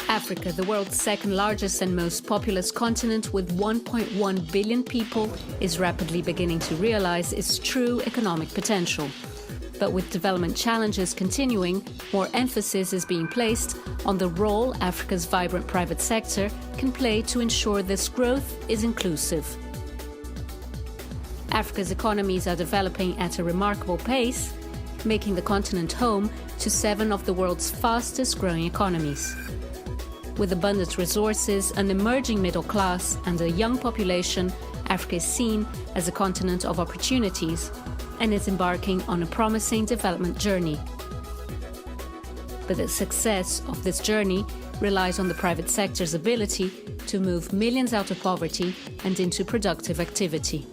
Africa, the world's second largest and most populous continent with 1.1 billion people, is rapidly beginning to realize its true economic potential. But with development challenges continuing, more emphasis is being placed on the role Africa's vibrant private sector can play to ensure this growth is inclusive. Africa's economies are developing at a remarkable pace, making the continent home to 7 of the world's fastest-growing economies. With abundant resources, an emerging middle class, and a young population, Africa is seen as a continent of opportunities and is embarking on a promising development journey. But the success of this journey relies on the private sector's ability to move millions out of poverty and into productive activity.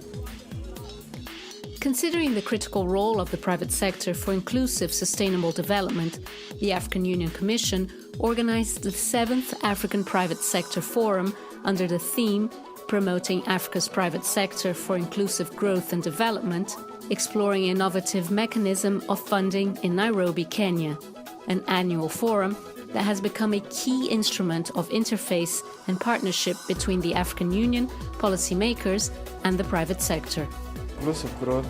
Considering the critical role of the private sector for inclusive, sustainable development, the African Union Commission organized the 7th African Private Sector Forum under the theme Promoting Africa's Private Sector for Inclusive Growth and Development, exploring innovative mechanism of funding in Nairobi, Kenya, an annual forum that has become a key instrument of interface and partnership between the African Union, policymakers, and the private sector. Inclusive growth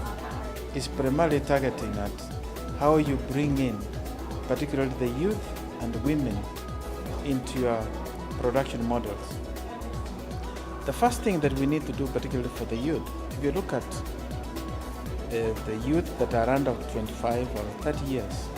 is primarily targeting at how you bring in, particularly the youth and women, into your production models. The first thing that we need to do, particularly for the youth, if you look at the youth that are under 25 or 30 years,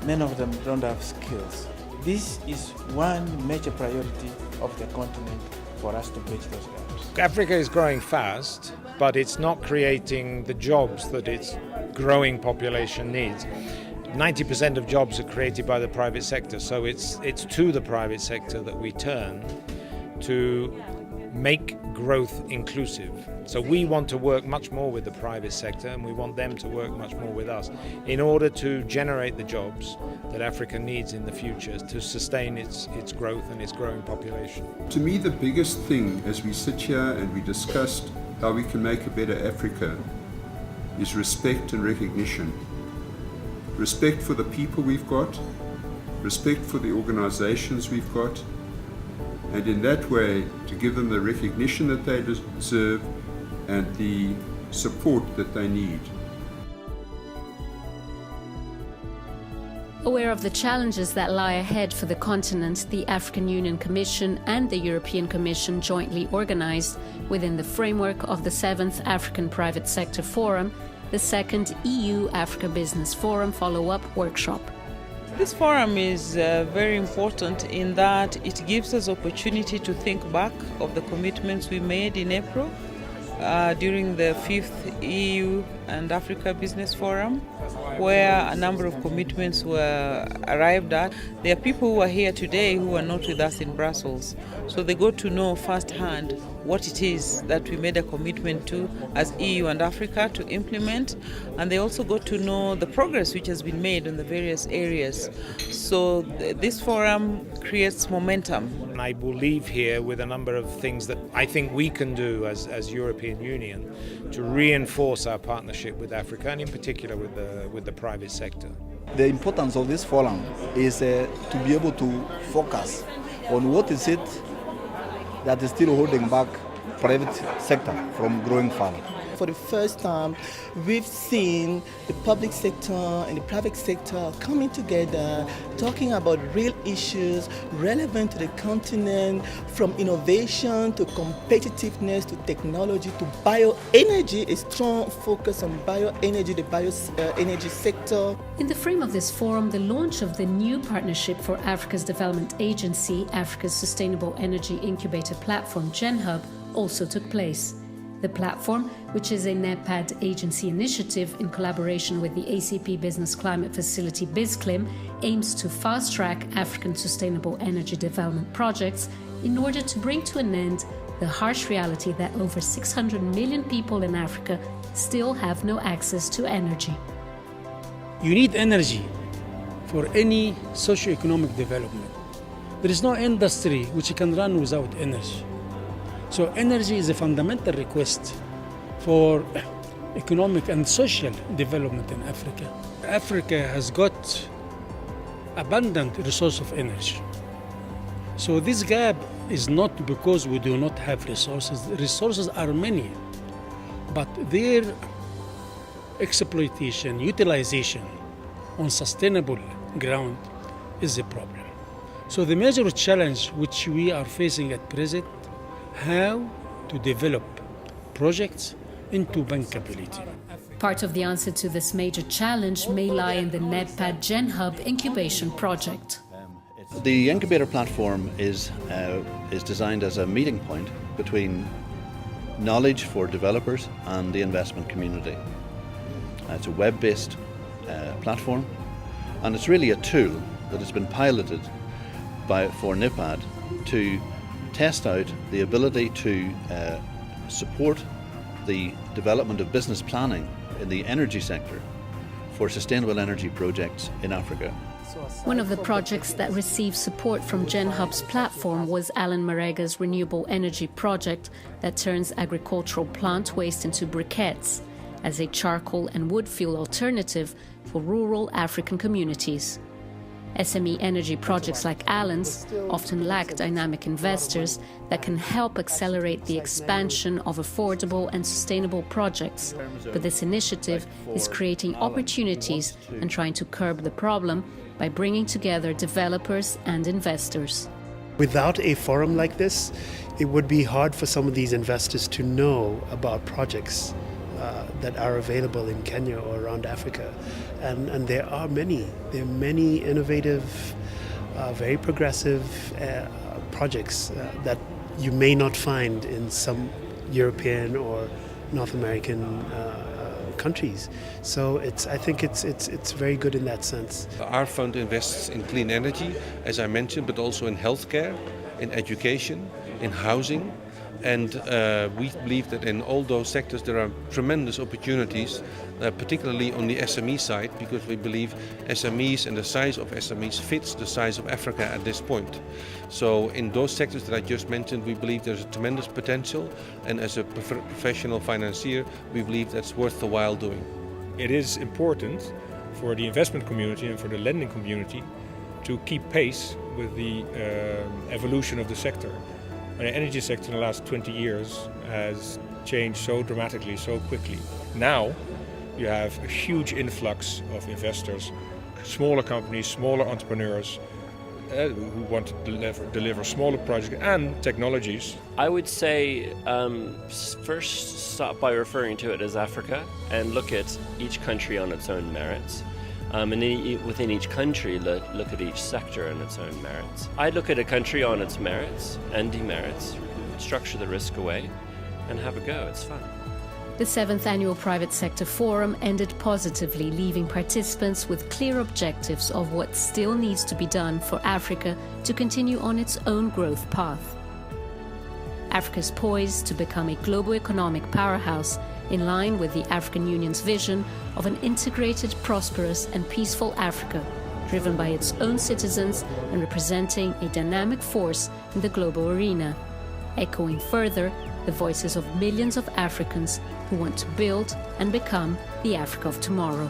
many of them don't have skills. This is one major priority of the continent for us to bridge those gaps. Africa is growing fast, but it's not creating the jobs that its growing population needs. 90% of jobs are created by the private sector, so it's to the private sector that we turn to make growth inclusive. So we want to work much more with the private sector, and we want them to work much more with us in order to generate the jobs that Africa needs in the future to sustain its growth and its growing population. To me, the biggest thing as we sit here and we discussed how we can make a better Africa is respect and recognition. Respect for the people we've got, respect for the organizations we've got, and in that way to give them the recognition that they deserve and the support that they need. Aware of the challenges that lie ahead for the continent, the African Union Commission and the European Commission jointly organized, within the framework of the 7th African Private Sector Forum, the 2nd EU-Africa Business Forum follow-up workshop. This forum is very important in that it gives us opportunity to think back of the commitments we made in April during the 5th EU and Africa Business Forum, where a number of commitments were arrived at. There are people who are here today who are not with us in Brussels, so they got to know firsthand what it is that we made a commitment to as EU and Africa to implement, and they also got to know the progress which has been made in the various areas. So this forum creates momentum. And I will leave here with a number of things that I think we can do as European Union to reinforce our partnership with Africa, and in particular with the private sector. The importance of this forum is to be able to focus on what is it that is still holding back private sector from growing further. For the first time, we've seen the public sector and the private sector coming together, talking about real issues relevant to the continent, from innovation to competitiveness to technology to bioenergy, a strong focus on bioenergy, the bioenergy sector. In the frame of this forum, the launch of the new Partnership for Africa's Development Agency, Africa's Sustainable Energy Incubator Platform, GenHub, also took place. The platform, which is a NEPAD agency initiative in collaboration with the ACP Business Climate Facility BizClim, aims to fast-track African sustainable energy development projects in order to bring to an end the harsh reality that over 600 million people in Africa still have no access to energy. You need energy for any socio-economic development. There is no industry which can run without energy. So energy is a fundamental request for economic and social development in Africa. Africa has got abundant resource of energy. So this gap is not because we do not have resources. Resources are many, but their exploitation, utilization on sustainable ground is a problem. So the major challenge which we are facing at present, how to develop projects into bankability. Part of the answer to this major challenge may lie in the NEDPAD GenHub incubation project. The incubator platform is designed as a meeting point between knowledge for developers and the investment community. It's a web-based platform, and it's really a tool that has been piloted for NEDPAD to test out the ability to support the development of business planning in the energy sector for sustainable energy projects in Africa. One of the projects that received support from GenHub's platform was Alan Marega's renewable energy project that turns agricultural plant waste into briquettes as a charcoal and wood fuel alternative for rural African communities. SME energy projects like Alan's often lack dynamic investors that can help accelerate the expansion of affordable and sustainable projects. But this initiative is creating opportunities and trying to curb the problem by bringing together developers and investors. Without a forum like this, it would be hard for some of these investors to know about projects that are available in Kenya or around Africa. And there are many. There are many innovative, very progressive projects that you may not find in some European or North American countries. So I think it's very good in that sense. Our fund invests in clean energy, as I mentioned, but also in healthcare, in education, in housing. And we believe that in all those sectors there are tremendous opportunities, particularly on the SME side, because we believe SMEs and the size of SMEs fits the size of Africa at this point. So in those sectors that I just mentioned, we believe there's a tremendous potential, and as a professional financier, we believe that's worth the while doing. It is important for the investment community and for the lending community to keep pace with the evolution of the sector. The energy sector in the last 20 years has changed so dramatically, so quickly. Now you have a huge influx of investors, smaller companies, smaller entrepreneurs who want to deliver smaller projects and technologies. I would say first start by referring to it as Africa and look at each country on its own merits. And then within each country, look at each sector on its own merits. I'd look at a country on its merits and demerits, structure the risk away, and have a go. It's fun. The 7th Annual Private Sector Forum ended positively, leaving participants with clear objectives of what still needs to be done for Africa to continue on its own growth path. Africa is poised to become a global economic powerhouse in line with the African Union's vision of an integrated, prosperous and peaceful Africa, driven by its own citizens and representing a dynamic force in the global arena, echoing further the voices of millions of Africans who want to build and become the Africa of tomorrow.